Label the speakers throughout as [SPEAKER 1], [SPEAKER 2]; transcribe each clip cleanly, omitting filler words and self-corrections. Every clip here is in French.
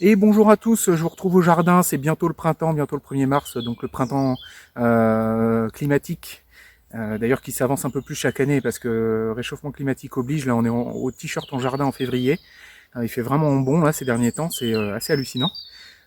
[SPEAKER 1] Et bonjour à tous, je vous retrouve au jardin, c'est bientôt le printemps, bientôt le 1er mars, donc le printemps climatique, d'ailleurs qui s'avance un peu plus chaque année parce que réchauffement climatique oblige, là on est au t-shirt en jardin en février, il fait vraiment bon là ces derniers temps, c'est assez hallucinant.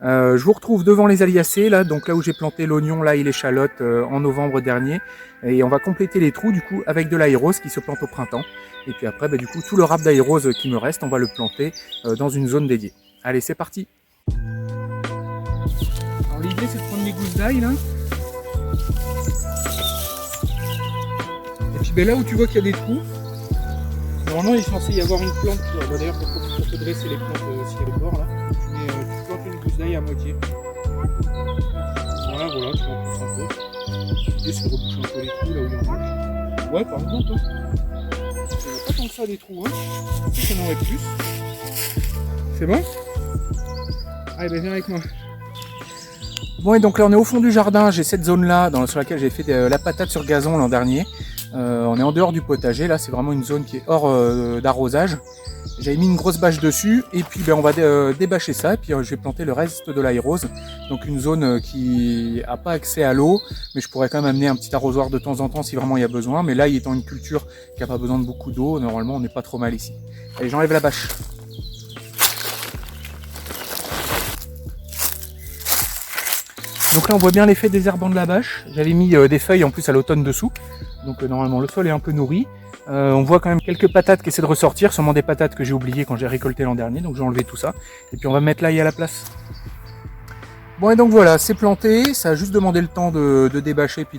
[SPEAKER 1] Je vous retrouve devant les Aliacées, là, donc là où j'ai planté l'oignon, là et l'échalote en novembre dernier, et on va compléter les trous du coup avec de l'aérose qui se plante au printemps, et puis après du coup tout le rap d'aérose qui me reste, on va le planter dans une zone dédiée. Allez, c'est parti. Alors l'idée c'est de prendre les gousses d'ail là. Et puis là où tu vois qu'il y a des trous, normalement il est censé y avoir une plante. D'ailleurs pour te dresser les plantes s'il y a le bord là, tu plantes une gousse d'ail à moitié. Voilà, tu en pousses un peu. L'idée c'est de reboucher un peu les trous là où il y en a. Ouais, par exemple, hein. Il n'y a pas tant que ça des trous, hein. Si j'en aurais plus. C'est bon? Allez, viens avec moi. Bon, et donc là on est au fond du jardin, j'ai cette zone là sur laquelle j'ai fait la patate sur gazon l'an dernier. On est en dehors du potager, là c'est vraiment une zone qui est hors d'arrosage. J'avais mis une grosse bâche dessus et puis on va débâcher ça et puis je vais planter le reste de l'aérose. Donc une zone qui n'a pas accès à l'eau, mais je pourrais quand même amener un petit arrosoir de temps en temps si vraiment il y a besoin. Mais là, il étant une culture qui n'a pas besoin de beaucoup d'eau, normalement on n'est pas trop mal ici. Allez, j'enlève la bâche. Donc là on voit bien l'effet désherbant de la bâche. J'avais mis des feuilles en plus à l'automne dessous. Donc normalement le sol est un peu nourri. On voit quand même quelques patates qui essaient de ressortir, sûrement des patates que j'ai oubliées quand j'ai récolté l'an dernier, donc j'ai enlevé tout ça. Et puis on va mettre l'ail à la place. Bon et donc voilà, c'est planté, ça a juste demandé le temps de débâcher puis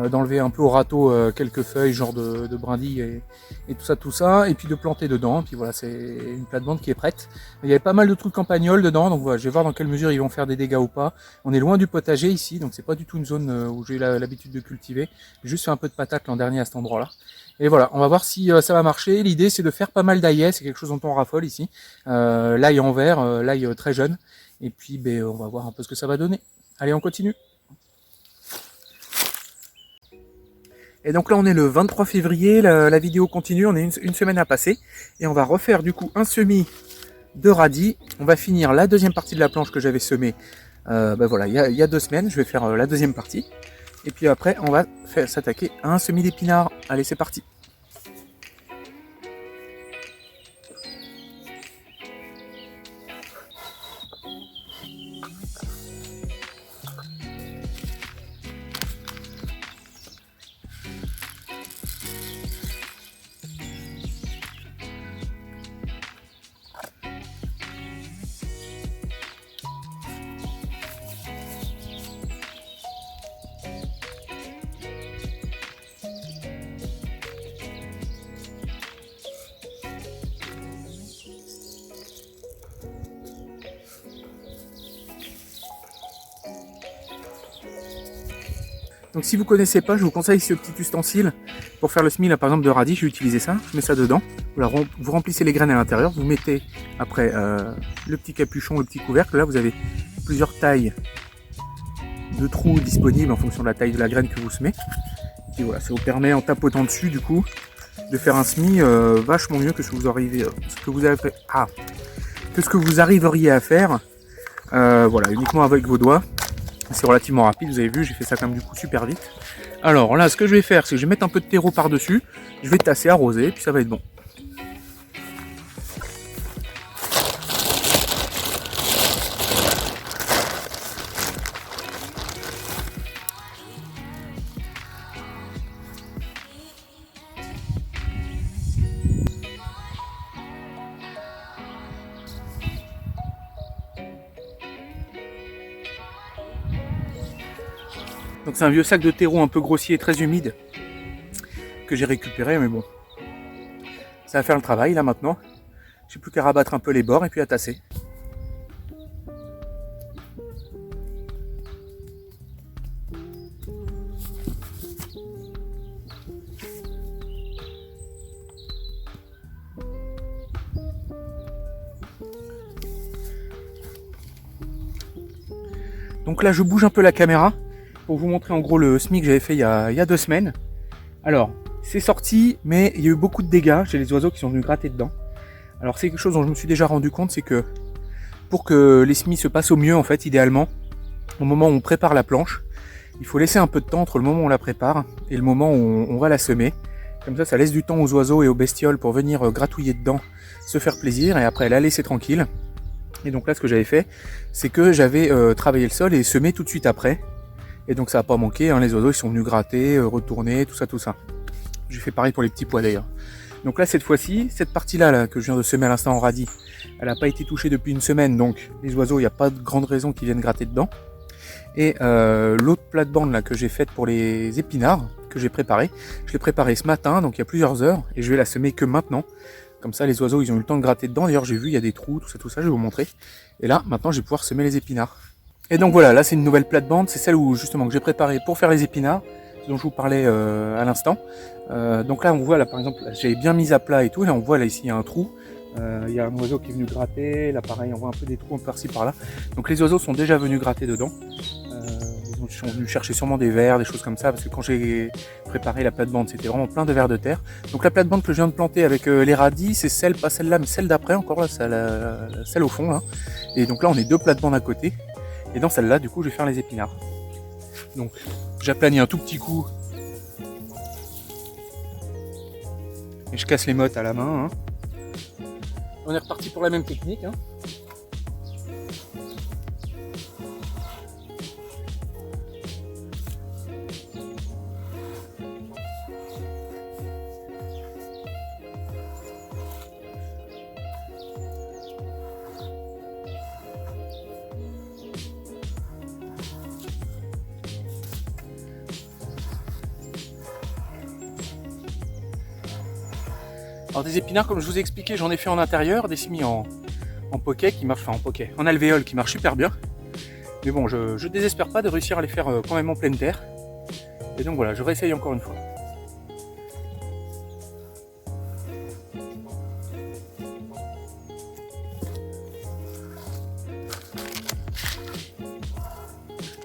[SPEAKER 1] d'enlever un peu au râteau quelques feuilles, genre de brindilles et tout ça, et puis de planter dedans. Et puis voilà, c'est une plate-bande qui est prête. Il y avait pas mal de trucs campagnols dedans, donc voilà, je vais voir dans quelle mesure ils vont faire des dégâts ou pas. On est loin du potager ici, donc c'est pas du tout une zone où j'ai l'habitude de cultiver. J'ai juste fait un peu de patates l'an dernier à cet endroit-là. Et voilà, on va voir si ça va marcher. L'idée c'est de faire pas mal d'ail, c'est quelque chose dont on raffole ici. L'ail en vert, l'ail très jeune. Et puis on va voir un peu ce que ça va donner. Allez, on continue. Et donc là on est le 23 février, la vidéo continue, on est une semaine à passer. Et on va refaire du coup un semis de radis. On va finir la deuxième partie de la planche que j'avais semée voilà, il y a 2 semaines. Je vais faire la deuxième partie. Et puis après on va s'attaquer à un semis d'épinards. Allez, c'est parti. Donc si vous connaissez pas, je vous conseille ce petit ustensile pour faire le semis là, par exemple de radis. Je vais utiliser ça, je mets ça dedans. Vous remplissez les graines à l'intérieur, vous mettez après le petit capuchon, le petit couvercle. Là vous avez plusieurs tailles de trous disponibles en fonction de la taille de la graine que vous semez. Et puis voilà, ça vous permet en tapotant dessus du coup de faire un semis vachement mieux que ce que vous arriveriez à faire voilà, uniquement avec vos doigts. C'est relativement rapide, vous avez vu, j'ai fait ça quand même du coup super vite. Alors là, ce que je vais faire, c'est que je vais mettre un peu de terreau par-dessus, je vais tasser, arroser, puis ça va être bon. Donc c'est un vieux sac de terreau un peu grossier, très humide, que j'ai récupéré, mais bon. Ça va faire le travail là maintenant. J'ai plus qu'à rabattre un peu les bords et puis à tasser. Donc là je bouge un peu la caméra pour vous montrer en gros le semis que j'avais fait il y a 2 semaines. Alors, c'est sorti, mais il y a eu beaucoup de dégâts. J'ai les oiseaux qui sont venus gratter dedans. Alors c'est quelque chose dont je me suis déjà rendu compte, c'est que pour que les semis se passent au mieux en fait, idéalement, au moment où on prépare la planche, il faut laisser un peu de temps entre le moment où on la prépare et le moment où on va la semer. Comme ça laisse du temps aux oiseaux et aux bestioles pour venir gratouiller dedans, se faire plaisir et après la laisser tranquille. Et donc là ce que j'avais fait, c'est que j'avais travaillé le sol et semé tout de suite après. Et donc ça n'a pas manqué, hein, les oiseaux ils sont venus gratter, retourner, tout ça. J'ai fait pareil pour les petits pois d'ailleurs. Donc là cette fois-ci, cette partie-là là, que je viens de semer à l'instant en radis, elle n'a pas été touchée depuis une semaine, donc les oiseaux, il n'y a pas de grande raison qu'ils viennent gratter dedans. Et l'autre plate-bande là que j'ai faite pour les épinards, que j'ai préparé, je l'ai préparé ce matin, donc il y a plusieurs heures, et je vais la semer que maintenant. Comme ça les oiseaux ils ont eu le temps de gratter dedans, d'ailleurs j'ai vu il y a des trous, tout ça, je vais vous montrer. Et là maintenant je vais pouvoir semer les épinards. Et donc voilà, là c'est une nouvelle plate-bande, c'est celle où justement que j'ai préparée pour faire les épinards, dont je vous parlais à l'instant. Donc là on voit là par exemple, j'ai bien mis à plat et tout, là on voit là ici il y a un trou. Il y a un oiseau qui est venu gratter, là pareil on voit un peu des trous par-ci par-là. Donc les oiseaux sont déjà venus gratter dedans. Ils sont venus chercher sûrement des vers, des choses comme ça, parce que quand j'ai préparé la plate-bande c'était vraiment plein de vers de terre. Donc la plate-bande que je viens de planter avec les radis, c'est celle, pas celle-là, mais celle d'après encore, là, celle au fond là. Et donc là on est deux plates-bandes à côté. Et dans celle-là du coup je vais faire les épinards. Donc j'aplanie un tout petit coup. Et je casse les mottes à la main. Hein. On est reparti pour la même technique. Hein. Alors des épinards, comme je vous ai expliqué, j'en ai fait en intérieur, des semis en poquet qui marchent, enfin en poquet, en alvéole qui marchent super bien. Mais bon, je désespère pas de réussir à les faire quand même en pleine terre. Et donc voilà, je réessaye encore une fois.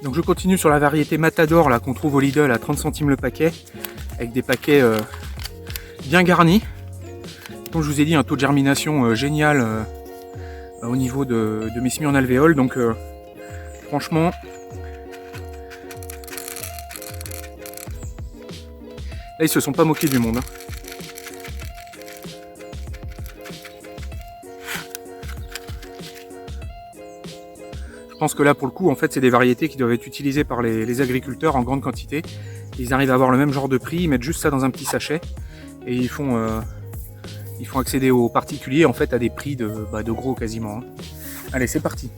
[SPEAKER 1] Donc je continue sur la variété Matador là qu'on trouve au Lidl à 30 centimes le paquet, avec des paquets bien garnis. Comme je vous ai dit, un taux de germination génial au niveau de mes semis en alvéole, donc franchement là ils se sont pas moqués du monde. Hein. Je pense que là pour le coup en fait c'est des variétés qui doivent être utilisées par les agriculteurs en grande quantité. Ils arrivent à avoir le même genre de prix, ils mettent juste ça dans un petit sachet et ils font accéder aux particuliers en fait à des prix de gros quasiment. Hein. Allez c'est parti.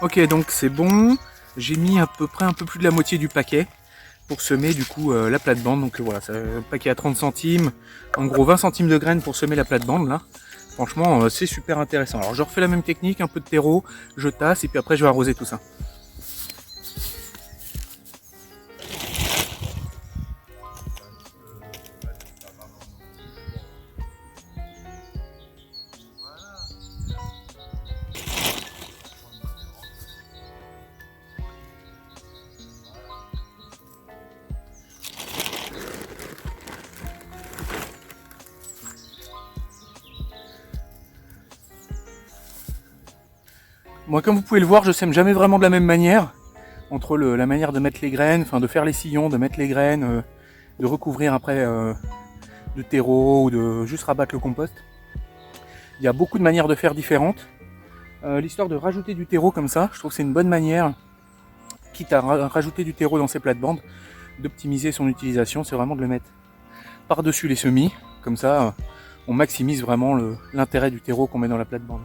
[SPEAKER 1] Ok, donc c'est bon. J'ai mis à peu près un peu plus de la moitié du paquet pour semer du coup la plate-bande. Donc voilà, c'est un paquet à 30 centimes. En gros 20 centimes de graines pour semer la plate-bande là. Franchement, c'est super intéressant. Alors je refais la même technique, un peu de terreau, je tasse et puis après je vais arroser tout ça. Moi, comme vous pouvez le voir, je sème jamais vraiment de la même manière. Entre la manière de mettre les graines, enfin de faire les sillons, de mettre les graines, de recouvrir après de terreau ou de juste rabattre le compost. Il y a beaucoup de manières de faire différentes. L'histoire de rajouter du terreau comme ça, je trouve que c'est une bonne manière, quitte à rajouter du terreau dans ses plates-bandes, d'optimiser son utilisation, c'est vraiment de le mettre par-dessus les semis. Comme ça, on maximise vraiment l'intérêt du terreau qu'on met dans la plate-bande.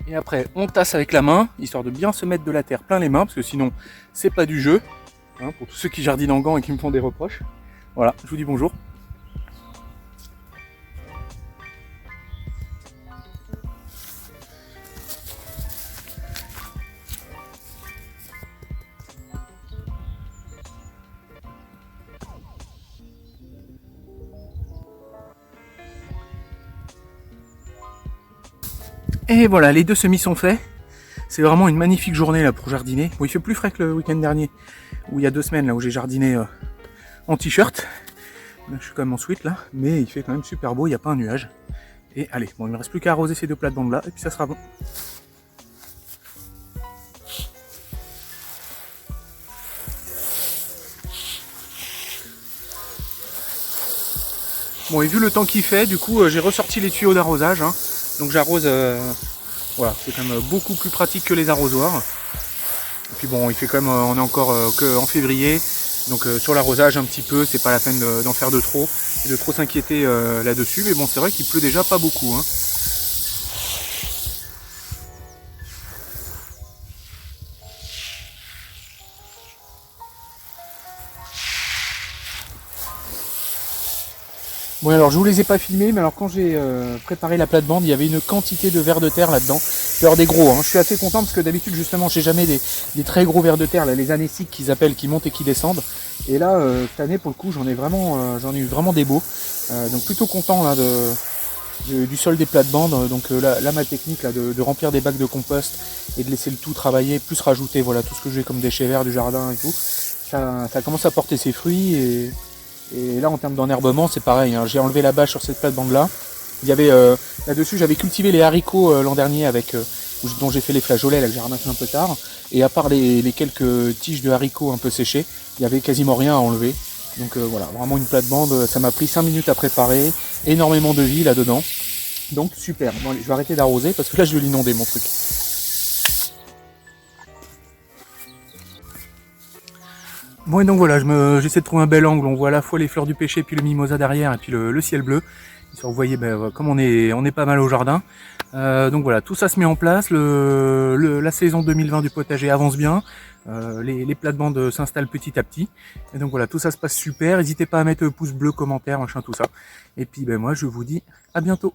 [SPEAKER 1] Et après, on tasse avec la main, histoire de bien se mettre de la terre plein les mains, parce que sinon, c'est pas du jeu. Hein, pour tous ceux qui jardinent en gants et qui me font des reproches. Voilà, je vous dis bonjour. Et voilà, les deux semis sont faits. C'est vraiment une magnifique journée là pour jardiner. Bon, il fait plus frais que le week-end dernier, ou il y a 2 semaines là où j'ai jardiné en t-shirt. Je suis quand même en sweat là, mais il fait quand même super beau, il n'y a pas un nuage. Et allez, bon, il ne me reste plus qu'à arroser ces 2 plates-bandes là, et puis ça sera bon. Bon, et vu le temps qu'il fait, du coup, j'ai ressorti les tuyaux d'arrosage. Hein. Donc j'arrose, voilà, c'est quand même beaucoup plus pratique que les arrosoirs. Et puis bon, il fait quand même, on est encore qu'en février. Donc sur l'arrosage un petit peu, c'est pas la peine d'en faire de trop et de trop s'inquiéter là-dessus. Mais bon, c'est vrai qu'il pleut déjà pas beaucoup. Hein. Bon alors je vous les ai pas filmés, mais alors quand j'ai préparé la plate-bande, il y avait une quantité de vers de terre là-dedans. Alors des gros, hein. Je suis assez content parce que d'habitude justement j'ai jamais des très gros vers de terre, là, les anéciques qu'ils appellent, qui montent et qui descendent. Et là cette année pour le coup j'en ai eu vraiment des beaux. Donc plutôt content là du sol des plates-bandes. Donc là ma technique là de remplir des bacs de compost et de laisser le tout travailler, plus rajouter voilà tout ce que j'ai comme déchets verts du jardin et tout. Ça commence à porter ses fruits et là en termes d'enherbement c'est pareil, hein. J'ai enlevé la bâche sur cette plate-bande là. Il y avait là-dessus j'avais cultivé les haricots l'an dernier avec dont j'ai fait les flageolets là que j'ai ramassé un peu tard. Et à part les quelques tiges de haricots un peu séchées, il y avait quasiment rien à enlever. Donc voilà, vraiment une plate-bande, ça m'a pris 5 minutes à préparer, énormément de vie là-dedans. Donc super. Bon allez, je vais arrêter d'arroser parce que là je vais l'inonder mon truc. Bon et donc voilà, j'essaie de trouver un bel angle, on voit à la fois les fleurs du pêcher puis le mimosa derrière et puis le ciel bleu. Vous voyez comme on est pas mal au jardin. Donc voilà, tout ça se met en place, la saison 2020 du potager avance bien, les plates-bandes s'installent petit à petit. Et donc voilà, tout ça se passe super, n'hésitez pas à mettre pouce bleu, commentaire, machin tout ça. Et puis moi je vous dis à bientôt.